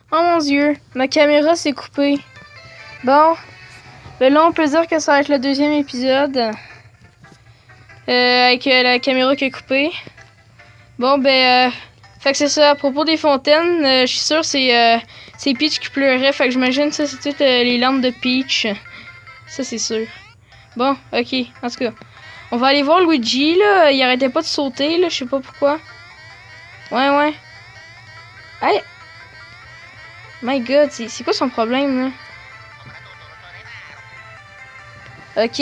Oh mon Dieu, ma caméra s'est coupée. Bon, ben là on peut dire que ça va être le deuxième épisode. Avec la caméra qui est coupée. Bon ben, fait que c'est ça, à propos des fontaines, je suis sûre c'est Peach qui pleurait, fait que j'imagine ça c'est toutes les larmes de Peach. Ça c'est sûr. Bon, ok, en tout cas. On va aller voir Luigi là, il arrêtait pas de sauter là, je sais pas pourquoi. Ouais. Allez! My god, c'est quoi son problème là? Ok,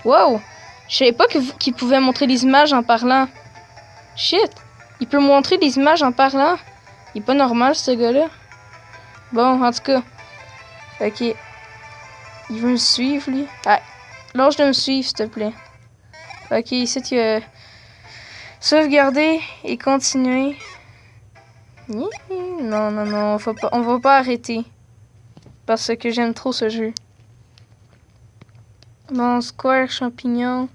wow! Je savais pas qu'il pouvait montrer des images en parlant. Shit! Il peut montrer des images en parlant? Il est pas normal ce gars-là. Bon, en tout cas. Ok. Il veut me suivre lui. Ah, lâche de me suivre s'il te plaît. Ok, ici tu as sauvegarder et continuer. Non, on va pas arrêter. Parce que j'aime trop ce jeu. Bon, square, champignon.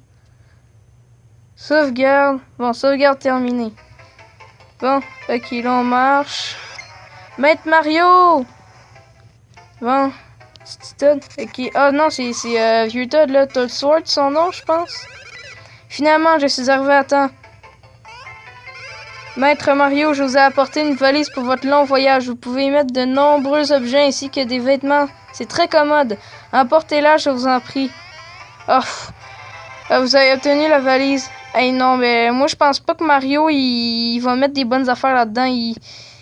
Sauvegarde. Bon, sauvegarde terminée. Bon, ok, là on marche. Maître Mario! Bon, c'est Todd. Ok, ah non, c'est vieux Todd là. Todd Sword, son nom, je pense. Finalement, je suis arrivé à temps. Maître Mario, je vous ai apporté une valise pour votre long voyage. Vous pouvez y mettre de nombreux objets ainsi que des vêtements. C'est très commode. Emportez-la, je vous en prie. Oh, vous avez obtenu la valise. Hey non, mais moi je pense pas que Mario il va mettre des bonnes affaires là-dedans.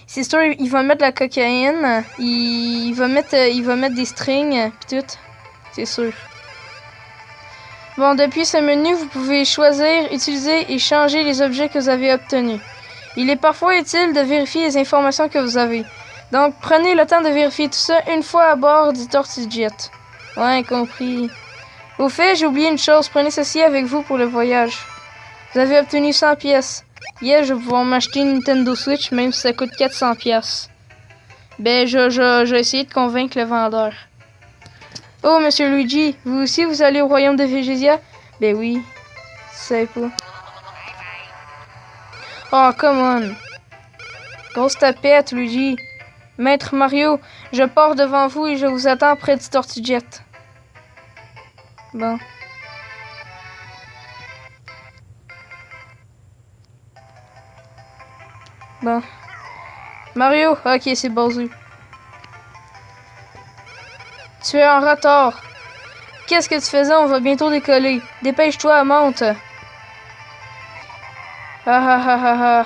C'est sûr, il va mettre de la cocaïne. Il va mettre des strings pis tout. C'est sûr. Bon, depuis ce menu, vous pouvez choisir, utiliser et changer les objets que vous avez obtenus. Il est parfois utile de vérifier les informations que vous avez. Donc, prenez le temps de vérifier tout ça une fois à bord du Tortugas. Ouais, compris. Au fait, j'ai oublié une chose. Prenez ceci avec vous pour le voyage. Vous avez obtenu 100 pièces. Yeah, je vais pouvoir m'acheter une Nintendo Switch, même si ça coûte 400 pièces. Ben, je vais essayer de convaincre le vendeur. Oh, Monsieur Luigi, vous aussi, vous allez au royaume de Végésia? Ben oui. Tu savais pas. Oh, come on. Grosse tapette, Luigi. Maître Mario, je pars devant vous et je vous attends près du Tortugas. Bon. Bon. Mario, ok, c'est Bowser. Tu es en retard. Qu'est-ce que tu faisais? On va bientôt décoller. Dépêche-toi, monte. Ah.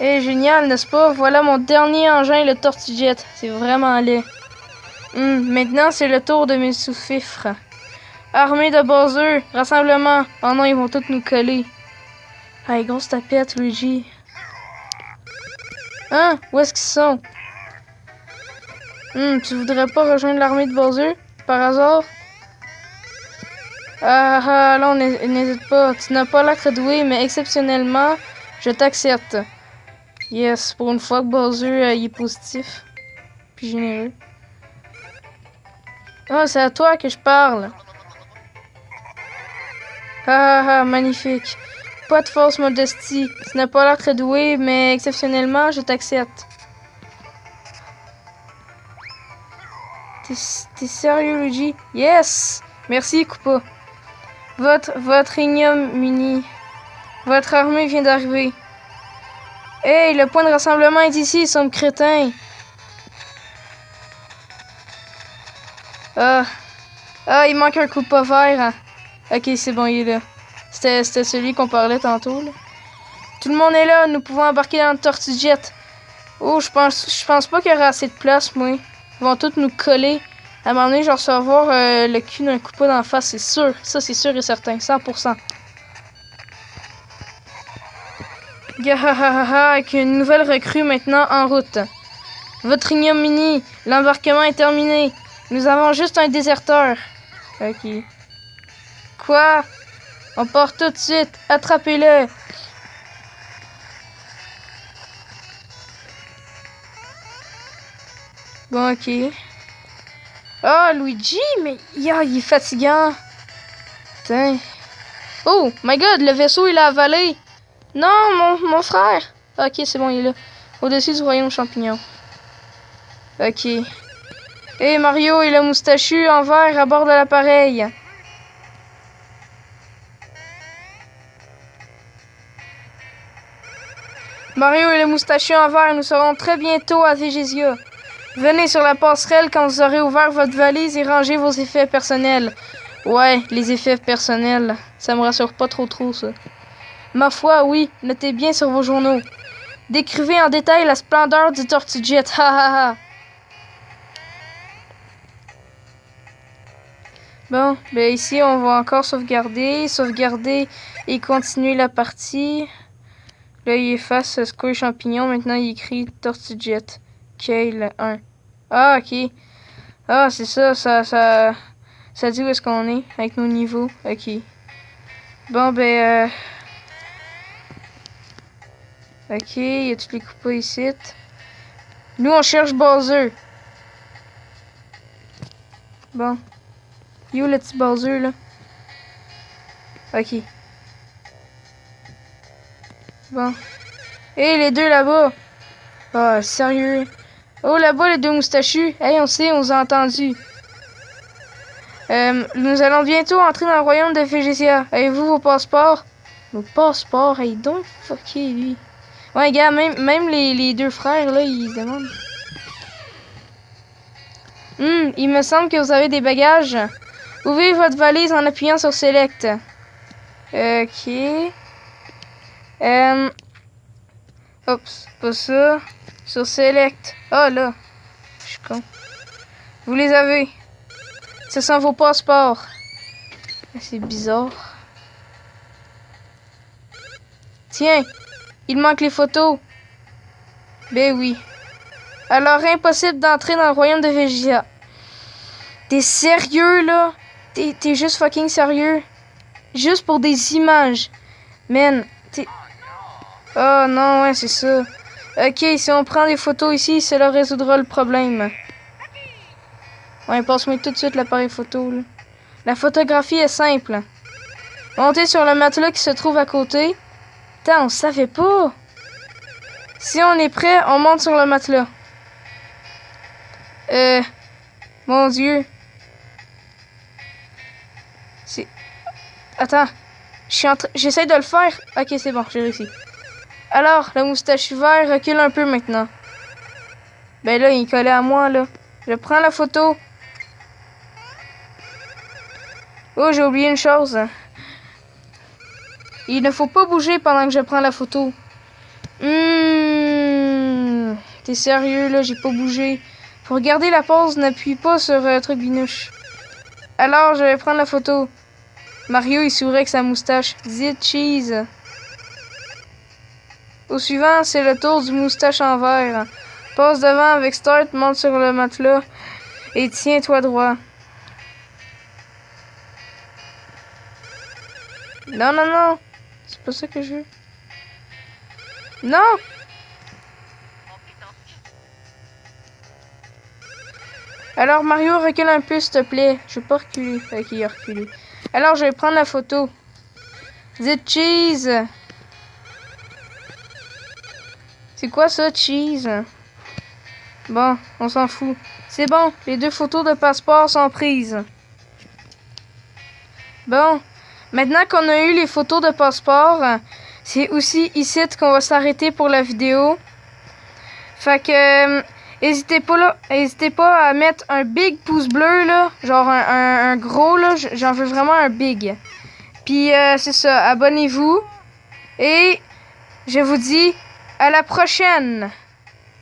Eh, génial, n'est-ce pas? Voilà mon dernier engin, le Tortugas. C'est vraiment laid. Maintenant, c'est le tour de mes sous-fifres. Armée de Bowser, rassemblement. Oh non, ils vont tous nous coller. Hey, grosse tapette, Luigi. Hein? Où est-ce qu'ils sont? Tu voudrais pas rejoindre l'armée de Bowser? Par hasard? Là, on n'hésite pas. Tu n'as pas l'air très doué, mais exceptionnellement, je t'accepte. Yes, pour une fois que Bowser il est positif. Puis généreux. Oh, c'est à toi que je parle. Magnifique. Pas de fausse modestie. Tu n'as pas l'air très doué, mais exceptionnellement, je t'accepte. T'es sérieux, Luigi? Yes! Merci, Koopa. Votre ignominie. Votre armée vient d'arriver. Hey, le point de rassemblement est ici, somme crétin. Il manque un Koopa vert. Hein. Ok, c'est bon, il est là. C'était celui qu'on parlait tantôt, là. Tout le monde est là, nous pouvons embarquer dans le Tortugas. Oh, je pense pas qu'il y aura assez de place, moi. Ils vont tous nous coller. À un moment donné, je vais recevoir le cul d'un Koopa d'en face, c'est sûr. Ça, c'est sûr et certain, 100%. Gahahaha, avec une nouvelle recrue maintenant en route. Votre ignominie, l'embarquement est terminé. Nous avons juste un déserteur. Ok. Quoi? On part tout de suite. Attrapez-le. Bon, ok. Ah, Luigi, mais il est fatigant. Putain. Oh, my god, le vaisseau, il a avalé. Non, mon frère. Ok, c'est bon, il est là. au-dessus du royaume champignon. Ok. Et Mario et le moustachu en vert à bord de l'appareil. Mario et le moustachu en vert, nous serons très bientôt à Végésia. Venez sur la passerelle quand vous aurez ouvert votre valise et rangé vos effets personnels. Ouais, les effets personnels. Ça me rassure pas trop ça. Ma foi, oui, notez bien sur vos journaux. Décrivez en détail la splendeur du Tortue Jet. Ha ha ha. Bon, ben ici on va encore sauvegarder et continuer la partie. Là il efface Square Champignon, maintenant il écrit Tortue Jet. Kale 1. Ah ok. Ah c'est ça dit où est-ce qu'on est avec nos niveaux. Ok. Bon ben ok, il y a tous les coupas ici. Nous on cherche Bowser. Bon. Yo le petit Bowser là. Ok. Bon. Et les deux là-bas. Oh, sérieux. Oh là-bas les deux moustachus. Hey, on sait, on vous a entendu. Nous allons bientôt entrer dans le royaume de Végésia. Avez-vous vos passeports? Nos passeports? Hey, donc fucké lui. Ouais, gars, même les deux frères là, ils se demandent. Il me semble que vous avez des bagages. Ouvrez votre valise en appuyant sur Select. Ok. Oups, pas ça. Sur Select. Ah là. Je suis con. Vous les avez. Ce sont vos passeports. C'est bizarre. Tiens, il manque les photos. Ben oui. Alors, impossible d'entrer dans le royaume de Végésia. T'es sérieux, là? T'es juste fucking sérieux? Juste pour des images. Man, t'es... Oh non, ouais, c'est ça. Ok, si on prend des photos ici, cela résoudra le problème. Ouais, passe-moi tout de suite l'appareil photo, là. La photographie est simple. Montez sur le matelas qui se trouve à côté. Putain, on savait pas. Si on est prêt, on monte sur le matelas. Mon Dieu. C'est... Attends. J'essaie de le faire. Ok, c'est bon, j'ai réussi. Alors, le moustachu vert recule un peu maintenant. Ben là, il est collé à moi, là. Je prends la photo. Oh, j'ai oublié une chose. Il ne faut pas bouger pendant que je prends la photo. T'es sérieux, là? J'ai pas bougé. Pour garder la pose, n'appuie pas sur truc binouche. Alors, je vais prendre la photo. Mario, il sourit avec sa moustache. Zit cheese. Au suivant, c'est le tour du moustache en vert. Passe devant avec Start, monte sur le matelas et tiens-toi droit. Non, non, non. C'est pas ça que je veux. Non! Alors, Mario, recule un peu, s'il te plaît. Je veux pas reculer. Ok, il a reculé. Alors, je vais prendre la photo. Zit cheese. C'est quoi ça, cheese? Bon, on s'en fout. C'est bon, les deux photos de passeport sont prises. Bon, maintenant qu'on a eu les photos de passeport, c'est aussi ici qu'on va s'arrêter pour la vidéo. Fait que, n'hésitez pas à mettre un big pouce bleu, là. Genre un gros, là. J'en veux vraiment un big. Puis, c'est ça, abonnez-vous. Et je vous dis à la prochaine!